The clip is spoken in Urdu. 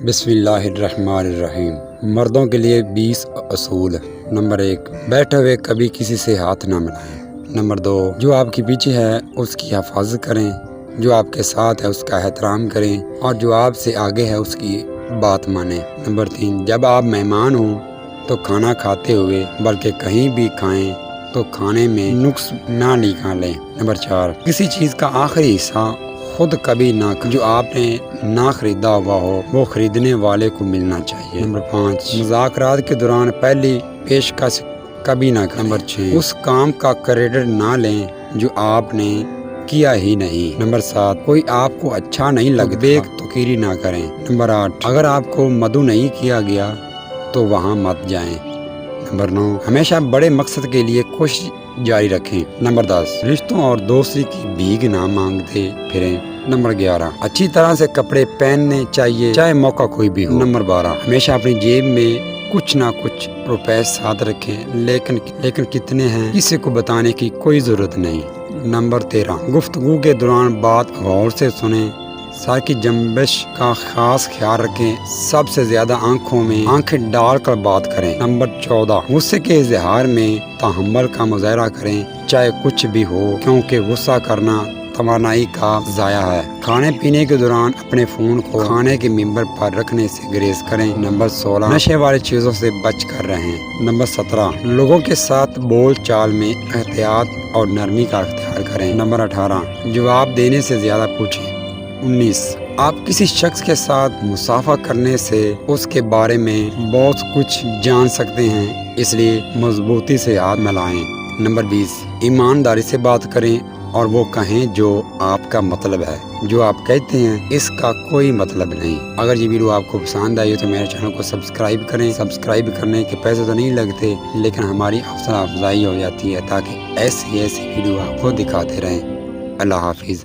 بسم اللہ الرحمن الرحیم۔ مردوں کے لیے 20 اصول۔ نمبر 1، بیٹھے ہوئے کبھی کسی سے ہاتھ نہ ملائیں۔ نمبر 2، جو آپ کے پیچھے ہے اس کی حفاظت کریں، جو آپ کے ساتھ ہے اس کا احترام کریں، اور جو آپ سے آگے ہے اس کی بات مانیں۔ نمبر 3، جب آپ مہمان ہوں تو کھانا کھاتے ہوئے بلکہ کہیں بھی کھائیں تو کھانے میں نقص نہ نکالیں۔ نمبر 4، کسی چیز کا آخری حصہ خود کبھی نہ جو آپ نے نہ خریدا ہوا ہو وہ خریدنے والے کو ملنا چاہیے۔ نمبر 5، مذاکرات کے دوران پہلی پیشکش کبھی نہ کریں۔ نمبر 6، اس کام کا کریڈٹ نہ لیں جو آپ نے کیا ہی نہیں۔ نمبر 7، کوئی آپ کو اچھا نہیں لگتا بے توقیری نہ کریں۔ نمبر 8، اگر آپ کو مدعو نہیں کیا گیا تو وہاں مت جائیں۔ نمبر 9، ہمیشہ بڑے مقصد کے لیے کوشش جاری رکھیں۔ نمبر 10، رشتوں اور دوستی کی بھیک نہ مانگتے پھریں۔ نمبر 11، اچھی طرح سے کپڑے پہننے چاہیے چاہے موقع کوئی بھی ہو۔ نمبر 12، ہمیشہ اپنی جیب میں کچھ نہ کچھ روپے ساتھ رکھیں، لیکن کتنے ہیں کسی کو بتانے کی کوئی ضرورت نہیں۔ نمبر 13، گفتگو کے دوران بات غور سے سنیں، سر کی جنبش کا خاص خیال رکھیں، سب سے زیادہ آنکھوں میں آنکھیں ڈال کر بات کریں۔ نمبر 14، غصے کے اظہار میں تحمل کا مظاہرہ کریں چاہے کچھ بھی ہو، کیونکہ غصہ کرنا توانائی کا ضائع ہے۔ کھانے پینے کے دوران اپنے فون کو کھانے کے ممبر پر رکھنے سے گریز کریں۔ نمبر 16، نشے والی چیزوں سے بچ کر رہیں۔ نمبر 17، لوگوں کے ساتھ بول چال میں احتیاط اور نرمی کا اختیار کریں۔ نمبر 18، جواب دینے سے زیادہ پوچھیں۔ 19، آپ کسی شخص کے ساتھ مصافحہ کرنے سے اس کے بارے میں بہت کچھ جان سکتے ہیں، اس لیے مضبوطی سے ہاتھ ملائیں۔ نمبر 20، ایمانداری سے بات کریں اور وہ کہیں جو آپ کا مطلب ہے، جو آپ کہتے ہیں اس کا کوئی مطلب نہیں۔ اگر یہ ویڈیو آپ کو پسند آئی تو میرے چینل کو سبسکرائب کریں۔ سبسکرائب کرنے کے پیسے تو نہیں لگتے، لیکن ہماری حوصلہ افزائی ہو جاتی ہے تاکہ ایسی ویڈیو آپ کو دکھاتے رہیں۔ اللہ حافظ۔